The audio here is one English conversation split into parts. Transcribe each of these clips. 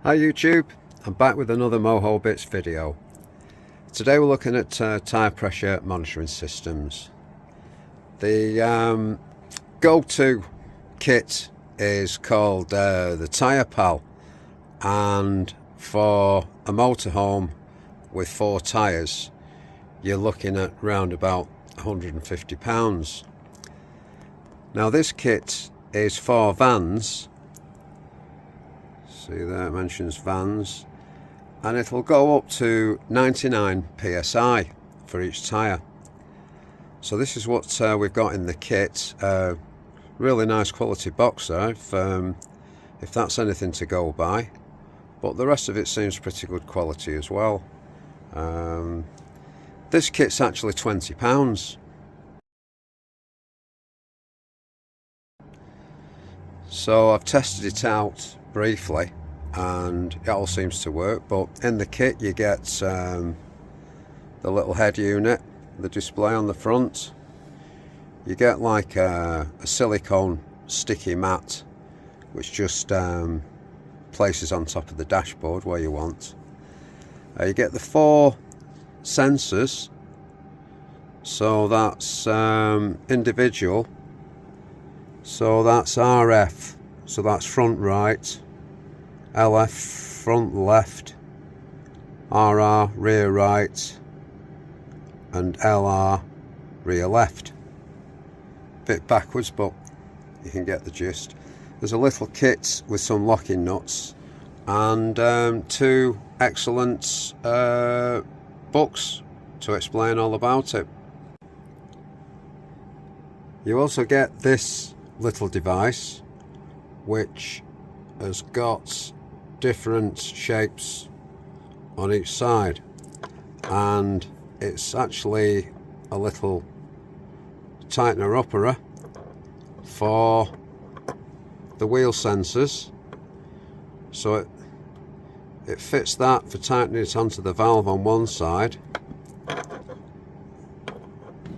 Hi YouTube, I'm back with another Moho-bits video. Today we're looking at tyre pressure monitoring systems. The go-to kit is called the Tyre Pal, and for a motorhome with 4 tyres you're looking at round about £150. Now this kit is for vans. See there, it mentions vans, and it'll go up to 99 psi for each tyre. So this is what we've got in the kit. Really nice quality box there, if that's anything to go by, but the rest of it seems pretty good quality as well. This kit's actually £20. So I've tested it out briefly and it all seems to work, but in the kit you get the little head unit, the display on the front. You get like a silicone sticky mat which just places on top of the dashboard where you want. You get the 4 sensors, so that's individual. So that's RF, so that's front right, LF front left, RR rear right, and LR rear left. Bit backwards, but you can get the gist. There's a little kit with some locking nuts and 2 excellent books to explain all about it. You also get this little device which has got different shapes on each side, and it's actually a little tightener upperer for the wheel sensors, so it fits that for tightening it onto the valve on one side,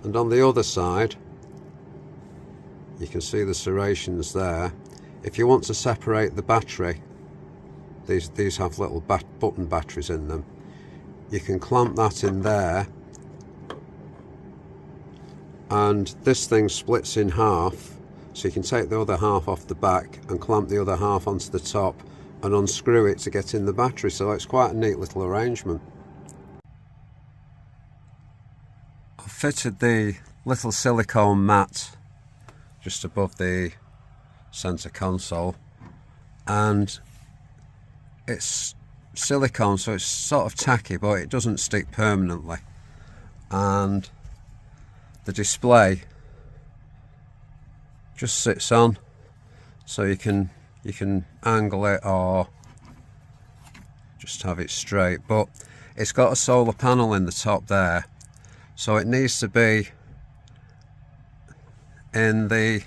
and on the other side you can see the serrations there. If you want to separate the battery, these have little button batteries in them, you can clamp that in there, and this thing splits in half, so you can take the other half off the back and clamp the other half onto the top and unscrew it to get in the battery. So it's quite a neat little arrangement. I've fitted the little silicone mat just above the center console, and it's silicone, so it's sort of tacky, but it doesn't stick permanently, and the display just sits on, so you can angle it or just have it straight. But it's got a solar panel in the top there, so it needs to be in the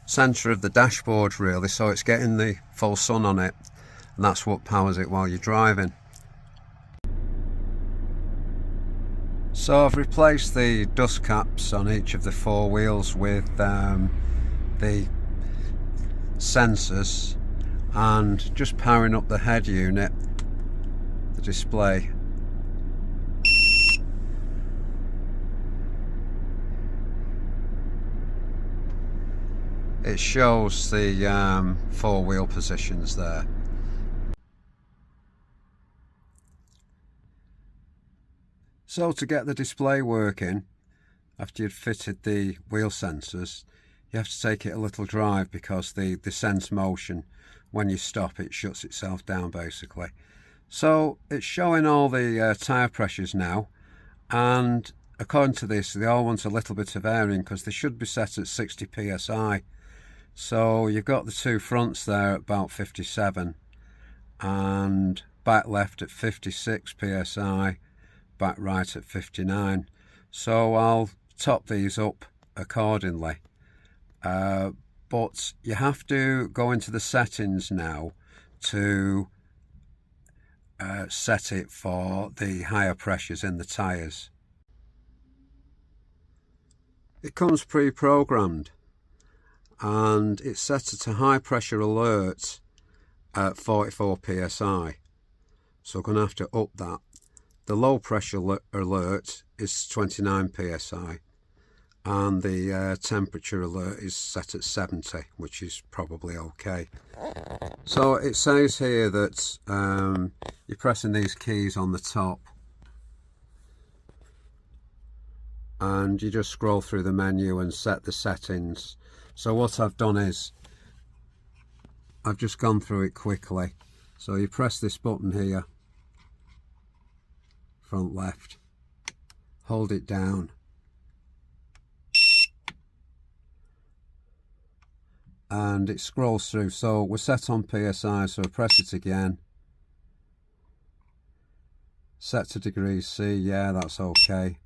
center of the dashboard really, so it's getting the full sun on it, and that's what powers it while you're driving. So I've replaced the dust caps on each of the 4 wheels with the sensors, and just powering up the head unit, the display. It shows the 4 wheel positions there. So to get the display working, after you've fitted the wheel sensors, you have to take it a little drive, because the sense motion, when you stop it shuts itself down basically. So it's showing all the tyre pressures now, and according to this they all want a little bit of airing because they should be set at 60 psi. So you've got the 2 fronts there at about 57, and back left at 56 psi, back right at 59. So I'll top these up accordingly, but you have to go into the settings now to set it for the higher pressures in the tyres. It comes pre-programmed, and it's set at a high pressure alert at 44 psi, so I'm going to have to up that. The low pressure alert is 29 psi, and the temperature alert is set at 70, which is probably okay. So it says here that you're pressing these keys on the top, and you just scroll through the menu and set the settings. So what I've done is I've just gone through it quickly. So you press this button here, front left, hold it down, and it scrolls through. So we're set on PSI, so I press it again. Set to degrees C, yeah, that's okay.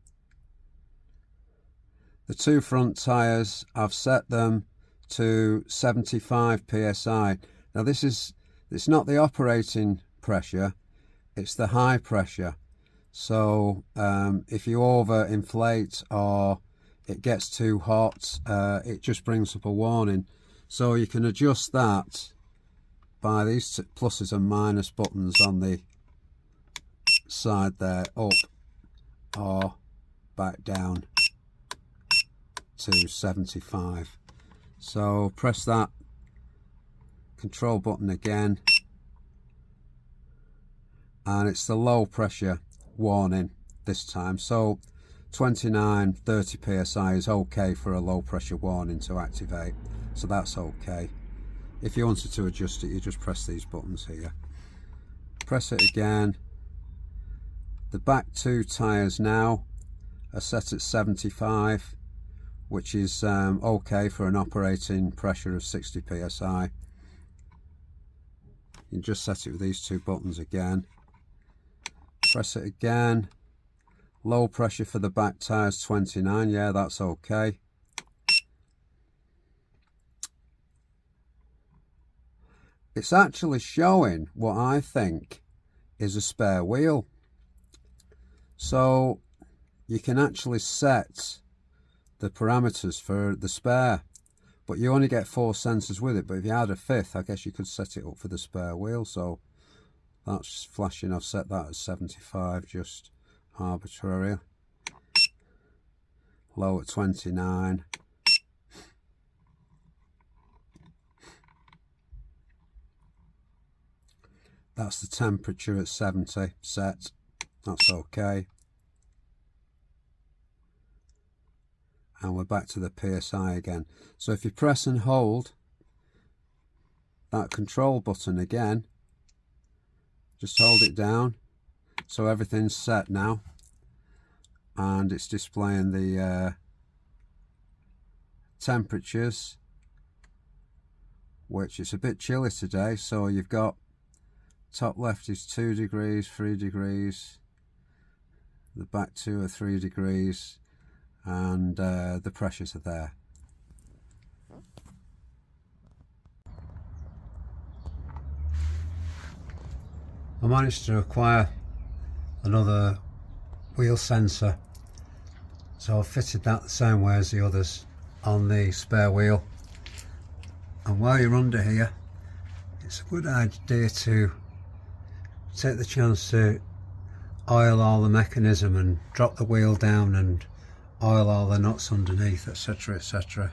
The two front tyres, I've set them to 75 psi. Now it's not the operating pressure, it's the high pressure. So if you over inflate or it gets too hot, it just brings up a warning. So you can adjust that by these pluses and minus buttons on the side there, up or back down to 75. So press that control button again, and it's the low pressure warning this time. So 29, 30 psi is okay for a low pressure warning to activate, so that's okay. If you wanted to adjust it, you just press these buttons here. Press it again. The back two tyres now are set at 75, which is okay for an operating pressure of 60 psi. You can just set it with these two buttons again. Press it again. Low pressure for the back tyres 29, yeah, that's okay. It's actually showing what I think is a spare wheel. So you can actually set the parameters for the spare, but you only get 4 sensors with it. But if you had a fifth, I guess you could set it up for the spare wheel. So that's flashing. I've set that at 75, just arbitrary. Low at 29. That's the temperature at 70 set. That's okay. And we're back to the PSI again. So if you press and hold that control button again, just hold it down, so everything's set now, and it's displaying the temperatures, which is a bit chilly today. So you've got top left is 2 degrees, 3 degrees, the back two are 3 degrees, and the pressures are there. I managed to acquire another wheel sensor, so I've fitted that the same way as the others on the spare wheel. And while you're under here, it's a good idea to take the chance to oil all the mechanism and drop the wheel down and oil all the nuts underneath, etc, etc.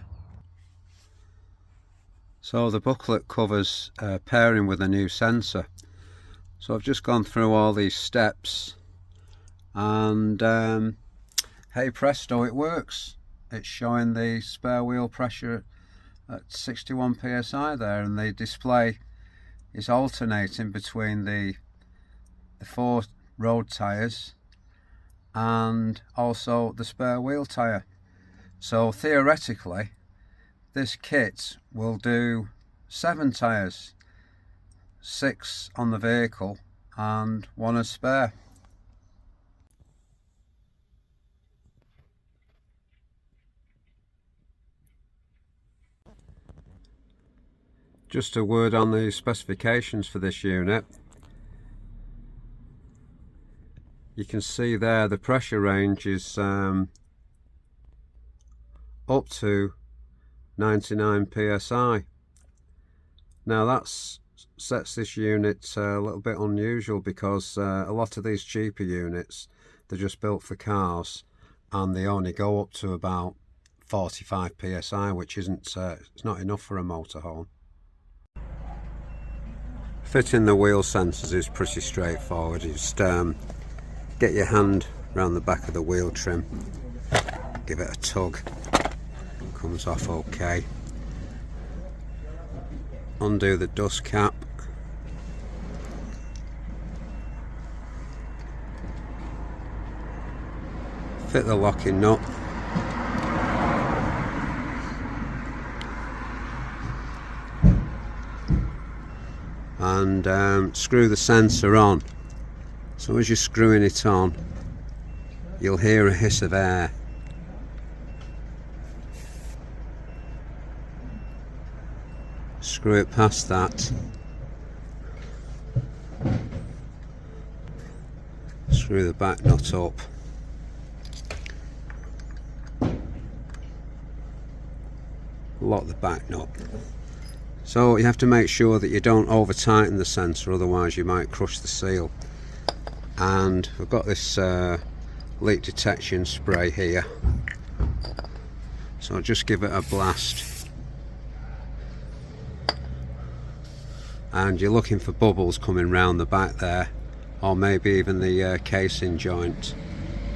So the booklet covers pairing with a new sensor. So I've just gone through all these steps, and hey presto, it works. It's showing the spare wheel pressure at 61 psi there, and the display is alternating between the 4 road tyres and also the spare wheel tyre. So theoretically this kit will do 7 tyres, 6 on the vehicle and 1 as spare. Just a word on the specifications for this unit. You can see there the pressure range is up to 99 psi. Now that's sets this unit a little bit unusual, because a lot of these cheaper units, they're just built for cars and they only go up to about 45 psi, which isn't it's not enough for a motorhome. Fitting the wheel sensors is pretty straightforward. You just get your hand around the back of the wheel trim, give it a tug, comes off okay. Undo the dust cap, fit the locking nut, and screw the sensor on. So as you're screwing it on, you'll hear a hiss of air. Screw it past that, screw the back nut up, lock the back nut. So you have to make sure that you don't over tighten the sensor, otherwise you might crush the seal. And we've got this leak detection spray here, so I'll just give it a blast. And you're looking for bubbles coming round the back there, or maybe even the casing joint,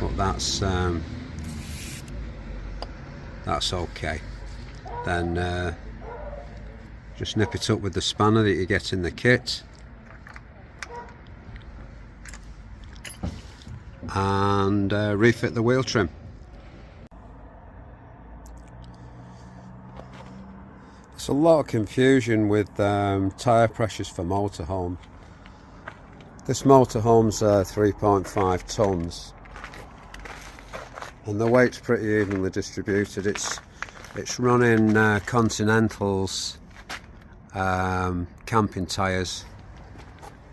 but that's okay. Then just nip it up with the spanner that you get in the kit, and refit the wheel trim. There's a lot of confusion with tyre pressures for motorhome. This motorhome's 3.5 tonnes, and the weight's pretty evenly distributed. It's running Continentals camping tyres,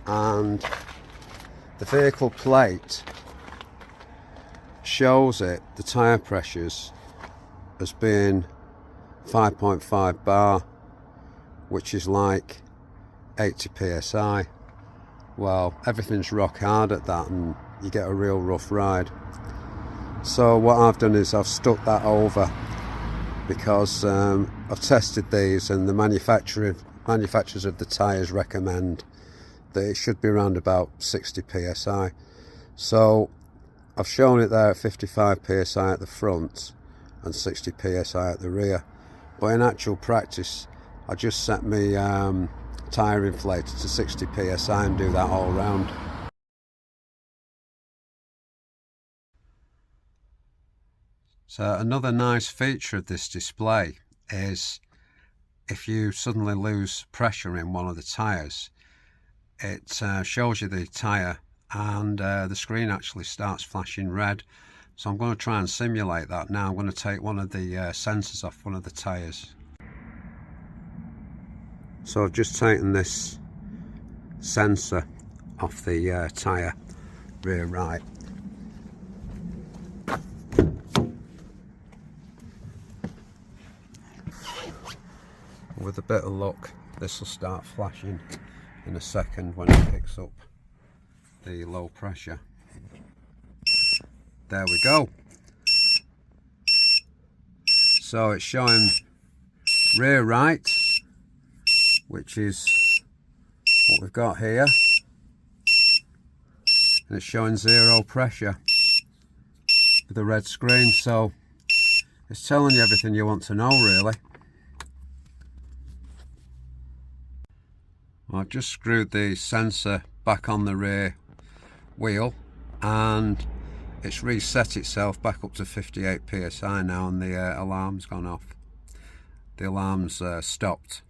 and the vehicle plate shows it, the tyre pressures, as being 5.5 bar, which is like 80 psi. Well, everything's rock hard at that, and you get a real rough ride. So what I've done is I've stuck that over, because I've tested these, and the manufacturers of the tyres recommend that it should be around about 60 psi. So I've shown it there at 55 psi at the front and 60 psi at the rear. But in actual practice, I just set my tyre inflator to 60 psi and do that all round. So another nice feature of this display is if you suddenly lose pressure in one of the tyres, it shows you the tyre, and the screen actually starts flashing red. So I'm going to try and simulate that now. I'm going to take one of the sensors off one of the tyres. So I've just taken this sensor off the tyre, rear right. With a bit of luck, this will start flashing in a second when it picks up the low pressure. There we go. So it's showing rear right, which is what we've got here, and it's showing 0 pressure with a red screen. So it's telling you everything you want to know, really. I've just screwed the sensor back on the rear wheel, and it's reset itself back up to 58 psi now, and the alarm's gone off. The alarm's stopped.